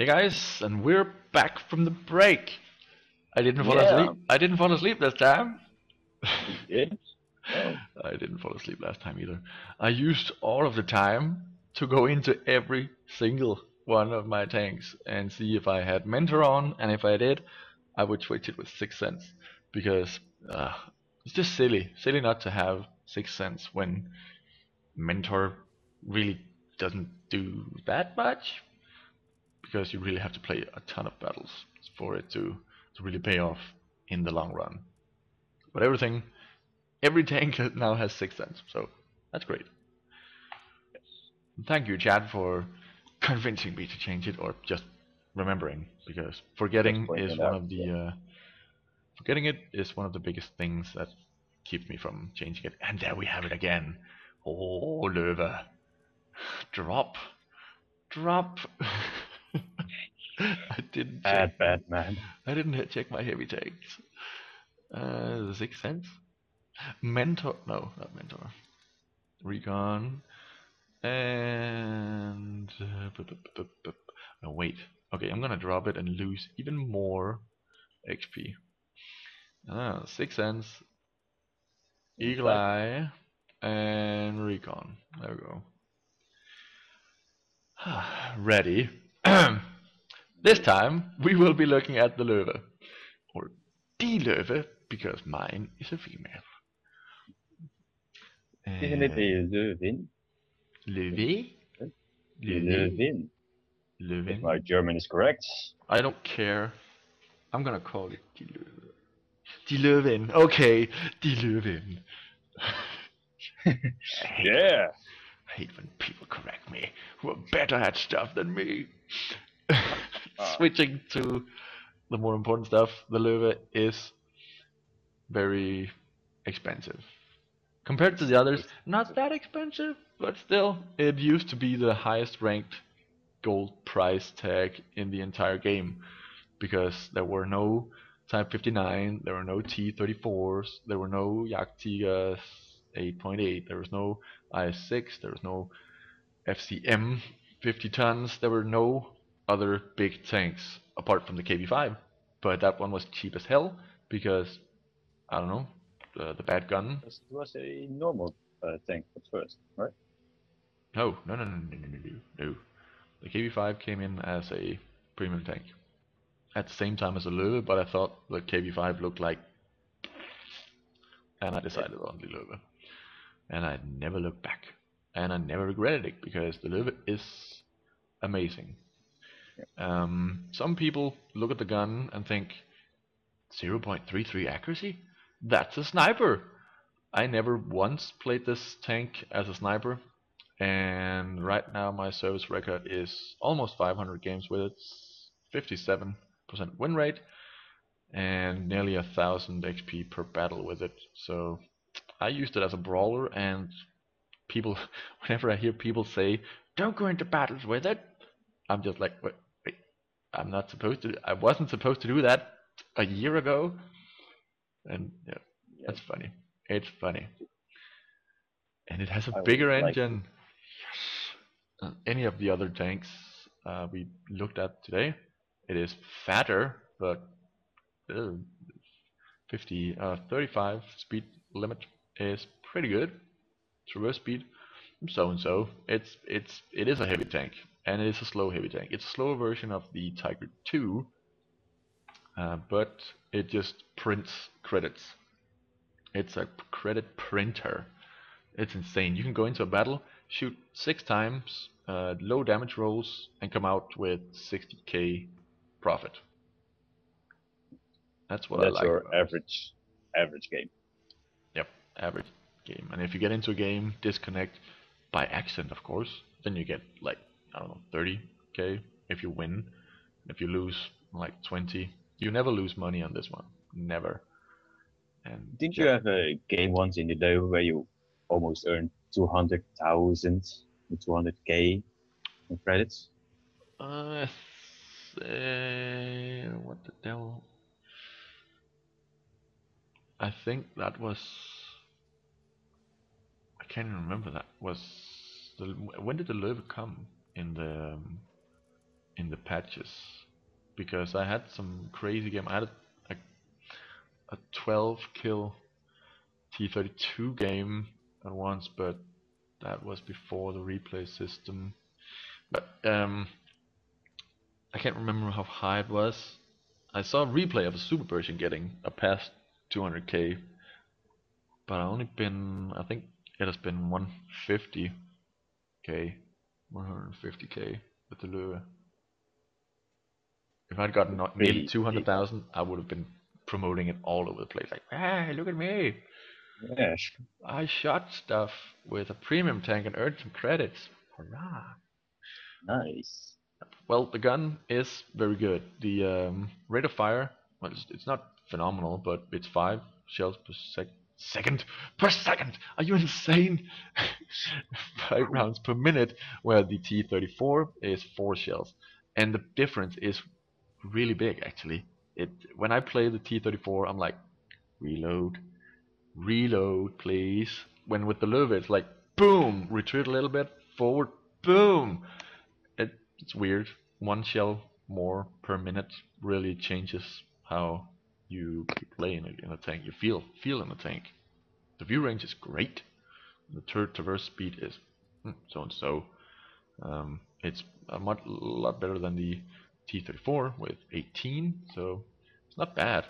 Hey guys, and we're back from the break. I didn't fall Yeah, asleep. I didn't fall asleep this time. you did. Oh, I didn't fall asleep last time either. I used all of the time to go into every single one of my tanks and see if I had Mentor on, and if I did, I would switch it with 6 cents because it's just silly not to have 6 cents when Mentor really doesn't do that much, because you really have to play a ton of battles for it to really pay off in the long run. But every tank now has 6 cents, so that's great. Thank you, Chad, for convincing me to change it, or just remembering, because just pointing it out. Yeah. forgetting it is one of the biggest things that keeps me from changing it. And there we have it again. Oh, Löwe, drop, drop. I didn't check my Bad man. I didn't check my heavy tanks. 6 cents. Mentor, no, not Mentor. Recon and no, wait. Okay, I'm gonna drop it and lose even more XP. 6 cents. Eagle But Eye and Recon. There we go. Ready. This time we will be looking at the Löwe, or die Löwe, because mine is a female. isn't it a Löwin? Löwe? Löwe? Löwin. If my Löwen? German is correct. I don't care. I'm gonna call it Die Löwe. Die Löwin. Okay, Die Löwin. I hate when, Yeah. I hate when people correct me who are better at stuff than me. Switching to the more important stuff, the Löwe is very expensive. Compared to the others, not that expensive, but still, it used to be the highest ranked gold price tag in the entire game, because there were no Type 59, there were no T34s, there were no Jagdtiger 8.8, there was no IS-6, there was no FCM 50 tons, there were no other big tanks apart from the KB5. But that one was cheap as hell because, I don't know, the bad gun. It was a normal tank at first, right? No. The KB5 came in as a premium tank at the same time as the Löwe, but I thought the KB5 looked like, and I decided on the Löwe. And I never looked back. And I never regretted it, because the Löwe is amazing. Some people look at the gun and think, 0.33 accuracy? That's a sniper! I never once played this tank as a sniper, and right now my service record is almost 500 games with it, 57% win rate, and nearly 1000 XP per battle with it. So I used it as a brawler, and people, whenever I hear people say, "Don't go into battles with it," I'm just like, wait, I'm not supposed to. I wasn't supposed to do that a year ago, and yeah, Yeah. that's funny. It's funny, and it has a I would bigger like engine. Any of the other tanks we looked at today. It is fatter, but uh, 35 speed limit is pretty good. Traverse speed, so and so. It is a heavy tank, and it is a slow heavy tank. It's a slower version of the Tiger 2, but it just prints credits. It's a credit printer. It's insane. You can go into a battle, shoot 6 times, low damage rolls, and come out with 60k profit. That's what I that's like your about it. average game. Yep, average game. And if you get into a game, disconnect by accident, of course, then you get like, I don't know, 30k if you win. If you lose like 20, you never lose money on this one, never. And Didn't you yeah, have a game once in the Löwe where you almost earned 200,000, 200k in credits? uh, what the devil? I think that was, I can't even remember that. Was the, when did the Löwe come in the patches, because I had some crazy game. I had a 12 kill T32 game at once, but that was before the replay system. But I can't remember how high it was. I saw a replay of a Superpershing getting a past 200k, but I think it has been 150k, 150k with the Löwe. If I'd gotten not nearly 200,000, I would have been promoting it all over the place. Like, hey, look at me! Yeah. I shot stuff with a premium tank and earned some credits. Hurrah! Nice. Well, the gun is very good. The rate of fire, well, it's not phenomenal, but it's 5 shells per second. Are you insane? 5 rounds per minute, where the T34 is 4 shells, and the difference is really big actually. When I play the T34, I'm like, reload, please. When with the Löwe, it's like, boom, retreat a little bit, forward, boom. It's weird. 1 shell more per minute really changes how you play in a tank. You feel in the tank. The view range is great. The turret traverse speed is so and so. It's a lot better than the T34 with 18, so it's not bad.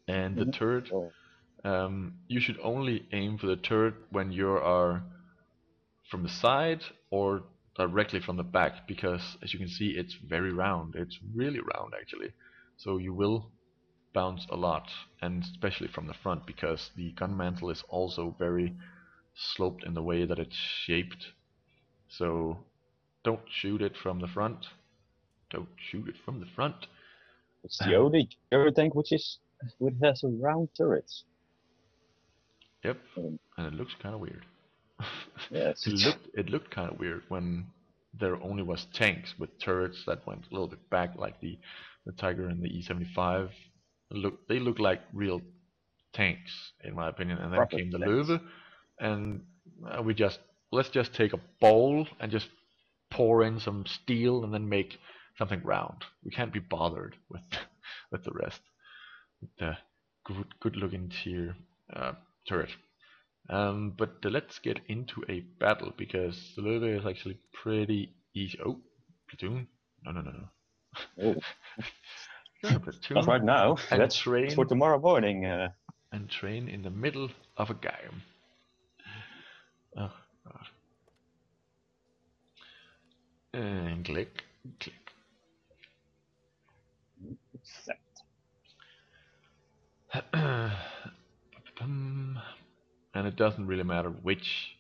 And the turret, you should only aim for the turret when you are from the side or directly from the back, because as you can see, it's very round. It's really round actually, so you will bounce a lot, and especially from the front, because the gun mantle is also very sloped in the way that it's shaped. So don't shoot it from the front. It's the only turret tank which has a round turret. Yep, and it looks kind of weird. Yes. It looked kind of weird when there only was tanks with turrets that went a little bit back, like the Tiger and the E75. They look like real tanks, in my opinion. And then came the Löwe, and let's just take a bowl and just pour in some steel and then make something round. We can't be bothered with with the rest. The good looking turret. But let's get into a battle, because the Löwe is actually pretty easy. Oh, platoon! No. Oh. You're in a platoon. Not right now. That's for tomorrow morning. And train in the middle of a game. Oh God. And click. Set. And it doesn't really matter which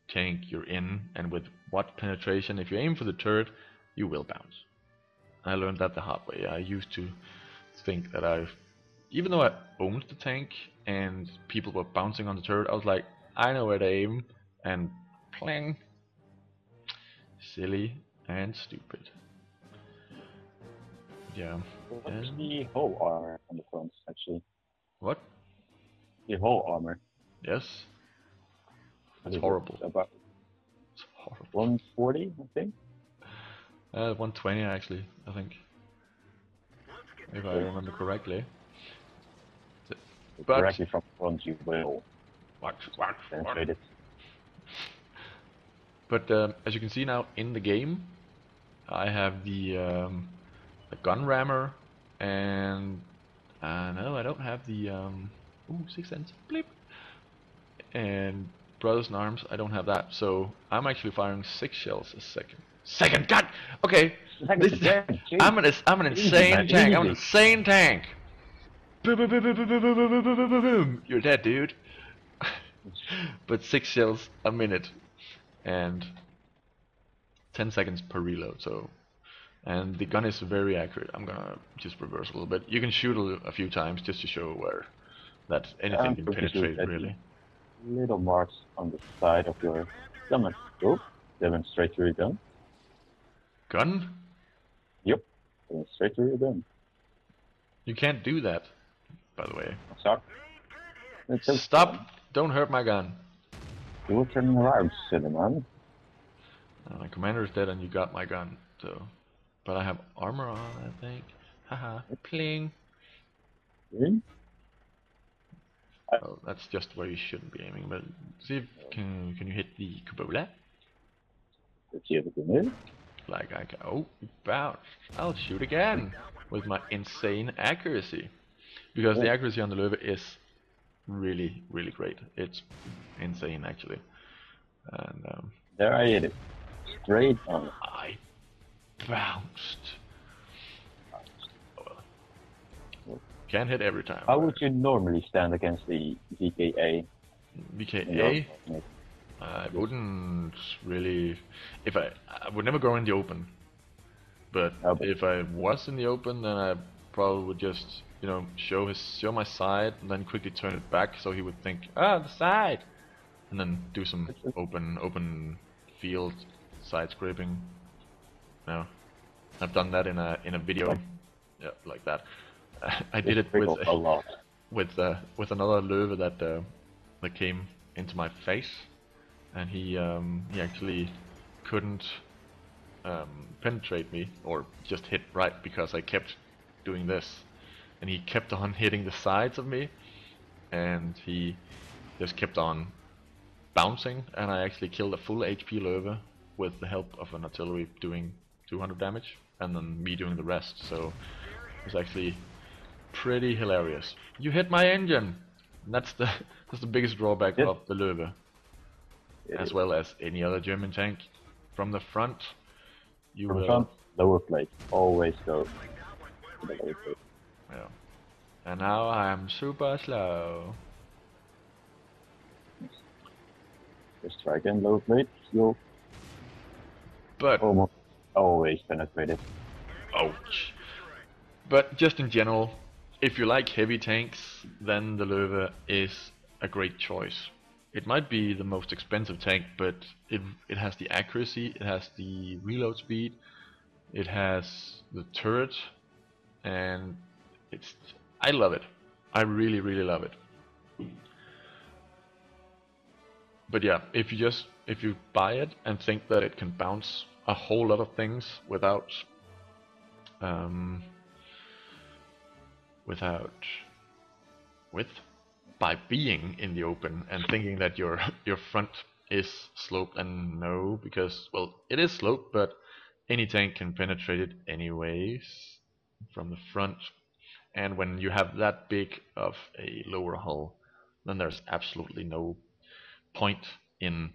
tank you're in and with what penetration. If you aim for the turret, you will bounce. I learned that the hard way. I used to think that even though I owned the tank and people were bouncing on the turret, I was like, I know where to aim, and pling. Silly and stupid. Yeah. What's the whole armor on the front, actually? What? The whole armor. Yes. It's horrible. It's horrible. 140, I think? 120 actually, I think. If I remember correctly. But directly from front you will penetrate it. But as you can see now in the game, I have the gun rammer, and no, I don't have the 6 cents blip, and brothers in arms. I don't have that, so I'm actually firing 6 shells a second. God, okay. I'm an insane tank. I'm an insane tank. Boom, boom, boom, boom, boom, boom, boom, boom, boom, boom, boom. You're dead, dude. But 6 shells a minute and 10 seconds per reload. So, and the gun is very accurate. I'm gonna just reverse a little bit. You can shoot a few times just to show where that anything can penetrate, really. Little marks on the side of your stomach. Go. Demonstrate your gun. Gun? Yep. Demonstrate your gun. You can't do that, by the way. Sorry. Stop! Don't hurt my gun. You were turning around, silly man. My commander is dead and you got my gun, so... but I have armor on, I think. Haha, pling. Really? Oh, that's just where you shouldn't be aiming. But see if can you hit the cupola? Let's see if we can move. Like I can. Oh, you bounced. I'll shoot again with my insane accuracy, because the accuracy on the Löwe is really great. It's insane actually. And There I hit it. Straight on. I bounced. Well, can't hit every time. How would you normally stand against the VKA? VKA? I wouldn't really. If I would never go in the open. But if I was in the open, then I probably would just, you know, show my side and then quickly turn it back so he would think, ah, the side, and then do some open field side scraping. No, I've done that in a video, yeah, like that. I did it with a lot. with another Löwe that came into my face, and he actually couldn't penetrate me or just hit right because I kept doing this, and he kept on hitting the sides of me, and he just kept on bouncing, and I actually killed a full HP Löwe with the help of an artillery doing 200 damage and then me doing the rest. So it was actually pretty hilarious. You hit my engine. That's the biggest drawback of the Löwe, as well as any other German tank. From the front, you From will front, lower plate. Always go to the lower plate. Yeah. And now I'm super slow. Just try again, lower plate. You'll almost always penetrate it. Ouch. But just in general, if you like heavy tanks, then the Löwe is a great choice. It might be the most expensive tank, but it has the accuracy, it has the reload speed, it has the turret, and I love it. I really love it. But yeah, if you buy it and think that it can bounce a whole lot of things without by being in the open and thinking that your front is sloped, and no, because well, it is sloped, but any tank can penetrate it anyways from the front. And when you have that big of a lower hull, then there's absolutely no point in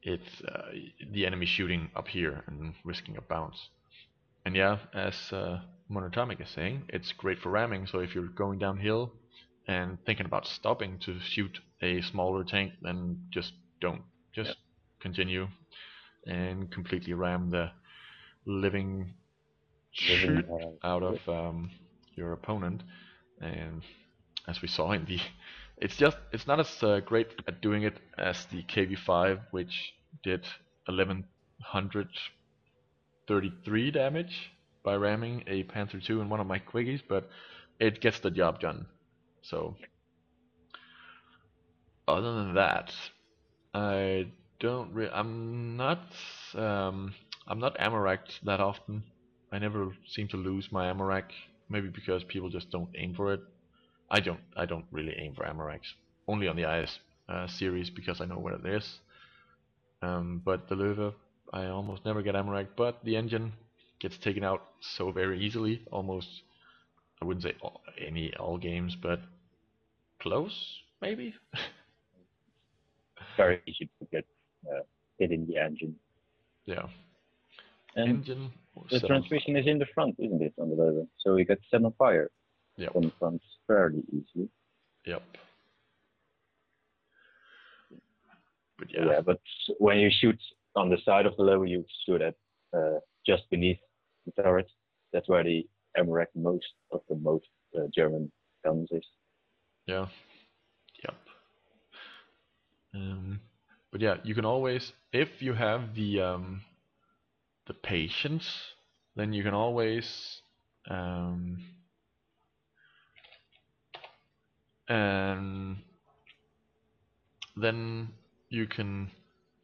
the enemy shooting up here and risking a bounce. And yeah, as Monatomic is saying, it's great for ramming. So if you're going downhill and thinking about stopping to shoot a smaller tank, then just don't. Just continue and completely ram the living shit out of your opponent. And as we saw in the, it's not as great at doing it as the KV5, which did 1133 damage by ramming a Panther 2 in one of my quickies, but it gets the job done. So other than that, I don't I'm not ammo-racked that often. I never seem to lose my ammo-rack, maybe because people just don't aim for it. I don't really aim for ammo racks. Only on the IS series because I know where it is. But the Löwe, I almost never get ammo rack. But the engine gets taken out so very easily. Almost, I wouldn't say all games, but close maybe. Very easy to get hit in the engine. Yeah. And engine. The transmission is in the front, isn't it, on the Löwe? So you get set on fire. Yep. On the front fairly easily. Yep. But yeah, but when you shoot on the side of the Löwe, you shoot at just beneath the turret. That's where the ammo rack most of the German guns is. Yeah. Yep. But yeah, you can always, if you have the patience, then you can always and then you can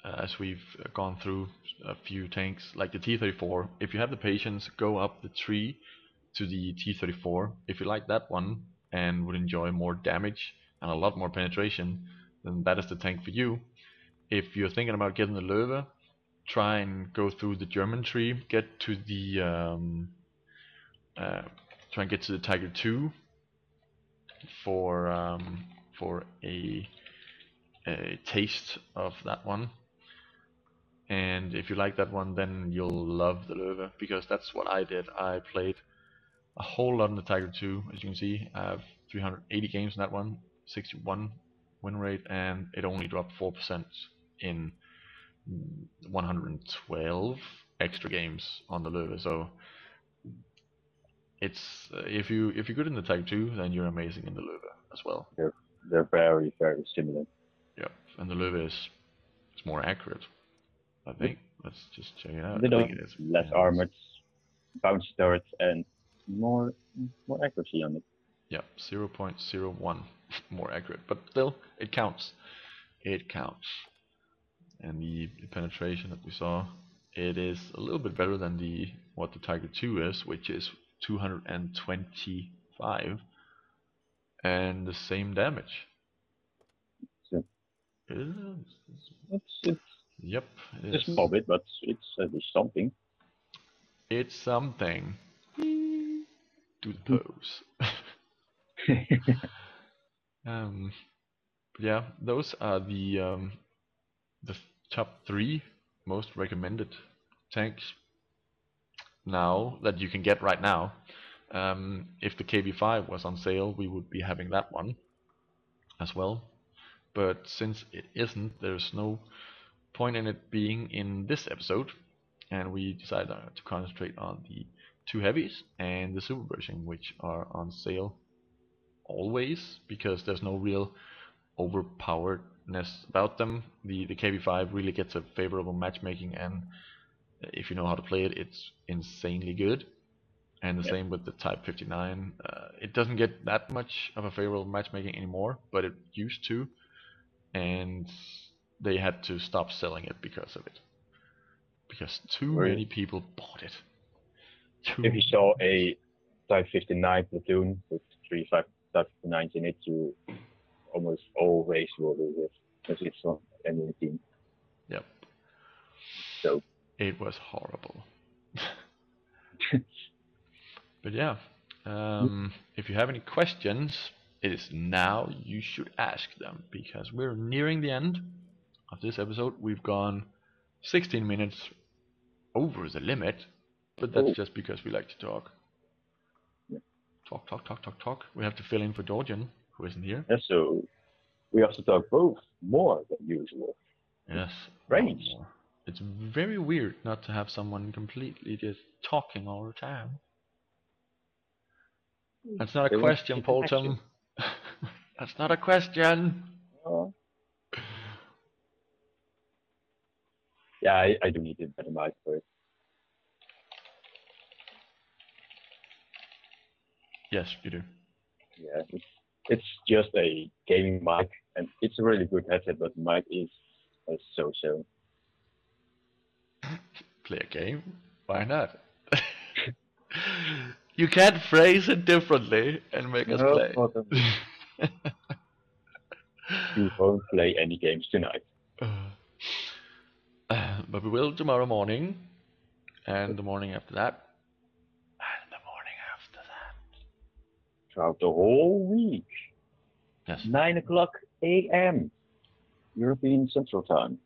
as we've gone through a few tanks like the T34. If you have the patience, go up the tree to the T34. If you like that one and would enjoy more damage and a lot more penetration, then that is the tank for you. If you're thinking about getting the Löwe, try and go through the German tree, get to the try and get to the Tiger 2 for a taste of that one. And if you like that one, then you'll love the Löwe, because that's what I did. I played a whole lot in the Tiger 2, as you can see. I have 380 games in that one, 61 win rate, and it only dropped 4% in 112 extra games on the Löwe. So it's if you're good in the Tiger 2, then you're amazing in the Löwe as well. They're very, very similar. Yeah, and the Löwe is more accurate, I think. Let's just check it out. They I don't think it is less armored, bouncy turrets, and more accuracy on it. Yeah, 0.01 more accurate, but still, it counts. It counts. And the penetration that we saw, it is a little bit better than what the Tiger 2 is, which is 225, and the same damage. So it's yep, it a small bit, but it's at least something. It's something. Do the pose. Yeah, those are the top 3 most recommended tanks now that you can get right now. If the KB5 was on sale, we would be having that one as well. But since it isn't, there's no point in it being in this episode, and we decided to concentrate on the 2 heavies and the Superpershing, which are on sale always, because there's no real overpoweredness about them. The KB5 really gets a favorable matchmaking, and if you know how to play it, it's insanely good. And the same with the Type 59. It doesn't get that much of a favorable matchmaking anymore, but it used to, and they had to stop selling it because of it. Because too many people bought it. If you saw a Type 59 platoon with 3 Type 59s in it, you almost always will lose it, because it's on any team. Yep. So it was horrible. But yeah, if you have any questions, it is now you should ask them, because we're nearing the end of this episode. We've gone 16 minutes over the limit, but that's just because we like to talk. Talk. We have to fill in for Georgian, who isn't here. Yeah, so we have to talk both more than usual. Yes, strange. It's very weird not to have someone completely just talking all the time. That's not a question, Polton. That's not a question. Yeah, I do need a better mic for it. Yes, you do. Yeah, it's just a gaming mic, and it's a really good headset, but the mic is so-so. Play a game? Why not? You can't phrase it differently and make us play. You won't play any games tonight. But we will tomorrow morning, and the morning after that, and the morning after that. Throughout the whole week. Yes. 9 o'clock a.m. European Central Time.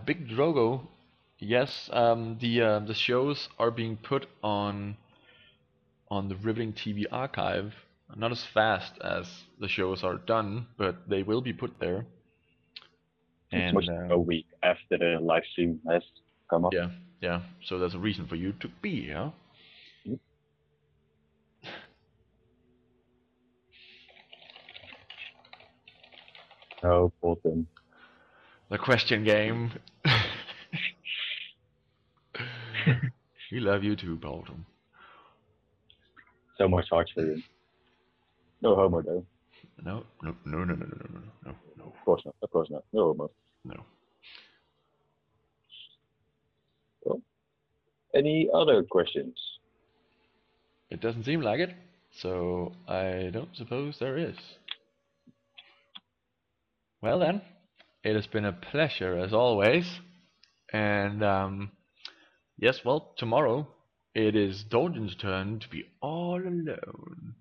Big Drogo, yes. The shows are being put on the RivetingTV archive. Not as fast as the shows are done, but they will be put there. And it's a week after the live stream has come up. Yeah. So there's a reason for you to be here. Yep. Oh, Bolton. The question game. We love you too, Bolton. So much heart for you. No homo though. No, no, no, no, no, no, no, no, no, Of course not. Of course not. No homo. no. Well, any other questions? It doesn't seem like it, so I don't suppose there is. Well then, it has been a pleasure as always, and yes, well, tomorrow it is Dorjan's turn to be all alone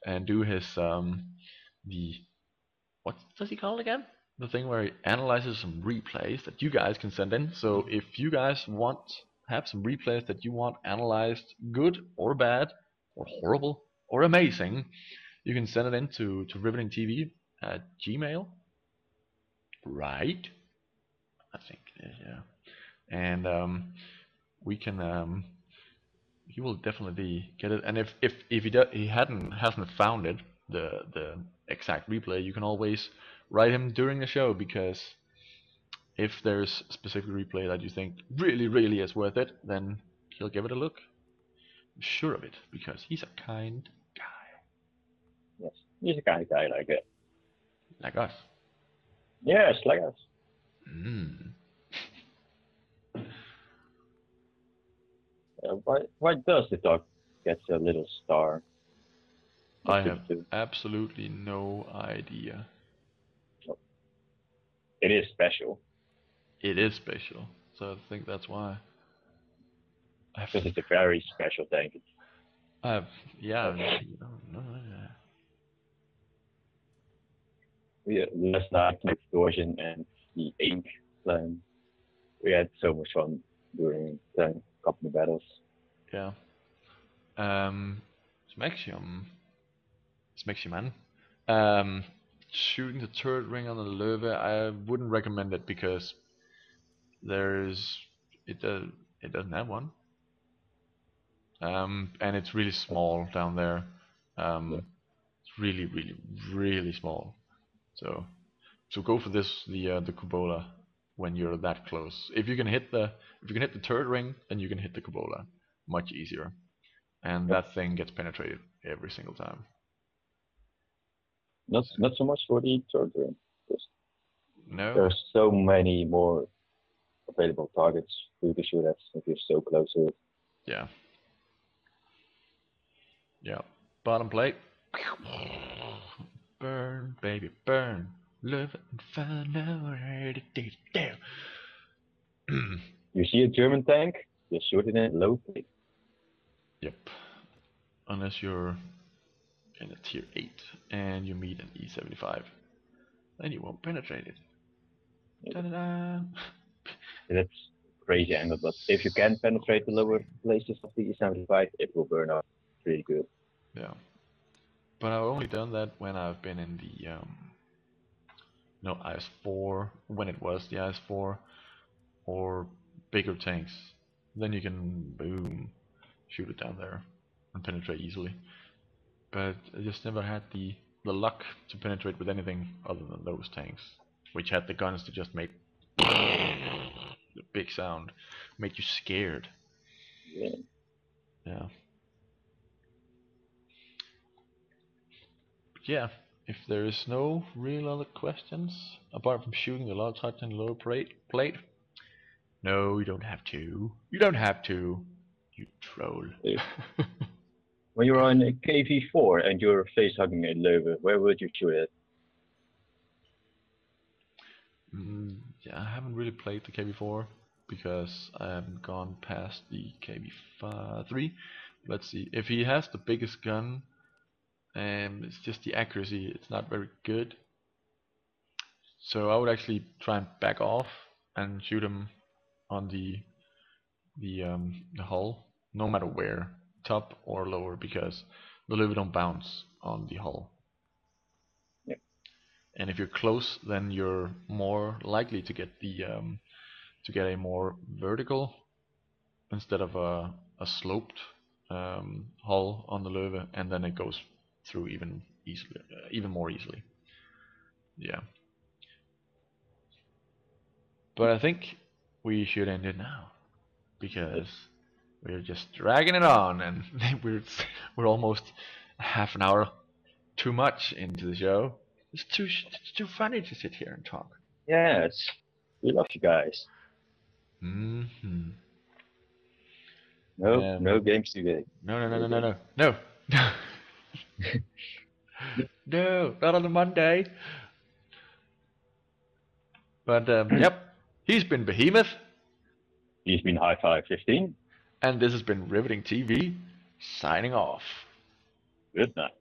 and do his the what does he call it again? The thing where he analyzes some replays that you guys can send in. So if you guys have some replays that you want analyzed, good or bad, or horrible or amazing, you can send it in to RivetingTV at Gmail, right? I think it is, yeah. And we can he will definitely get it. And if he hasn't found it, the exact replay, you can always write him during the show, because if there's a specific replay that you think really is worth it, then he'll give it a look. I'm sure of it, because he's a kind guy. Yes, he's a kind of guy like it. Like us. Yes, like us. Mm. Why does the dog get a little star? I have absolutely no idea. It is special. It is special, so I think that's why. Because it's a very special tank. Yeah. Last night with Dorjan and the Ink clan, we had so much fun during the company battles. Yeah. Smaxium. Smaximan. Shooting the turret ring on the Löwe, I wouldn't recommend it, because it doesn't have one. And it's really small down there. It's really small. So go for the Kubola when you're that close. If you can hit the turret ring, then you can hit the Kubola much easier. And that thing gets penetrated every single time. Not so much for the third ring. No. There's so many more available targets for you to shoot at if you're so close to it. Yeah. Yeah. Bottom plate. Burn, baby, burn. Love and find out where to do. You see a German tank, you shoot it in low plate. Yep. Unless you're in a tier 8 and you meet an E75, then you won't penetrate it. Da-da-da. That's crazy angle, but if you can penetrate the lower places of the E75, it will burn out pretty good. Yeah. But I've only done that when I've been in the IS4, when it was the IS4, or bigger tanks. Then you can boom, shoot it down there and penetrate easily. But I just never had the luck to penetrate with anything other than those tanks, which had the guns to just make the big sound, make you scared. Yeah. Yeah, if there is no real other questions, apart from shooting the large height and lower plate, no, you don't have to. You don't have to. You troll. When you're on a KV4 and you're face hugging a Löwe, where would you shoot it? Yeah, I haven't really played the KB4 because I haven't gone past the KB3. Let's see. If he has the biggest gun, it's just the accuracy. It's not very good. So I would actually try and back off and shoot him on the hull, no matter where, top or lower, because the Löwe don't bounce on the hull. Yeah. And if you're close, then you're more likely to get a more vertical instead of a sloped hull on the Löwe, and then it goes through even more easily. Yeah. But I think we should end it now, because we're just dragging it on, and we're almost half an hour too much into the show. It's too funny to sit here and talk. Yes, we love you guys. Mm-hmm. No games today. No. No, no, not on a Monday. But yep, he's been Behemoth. He's been Highflyer15. And this has been Riveting TV, signing off. Good night.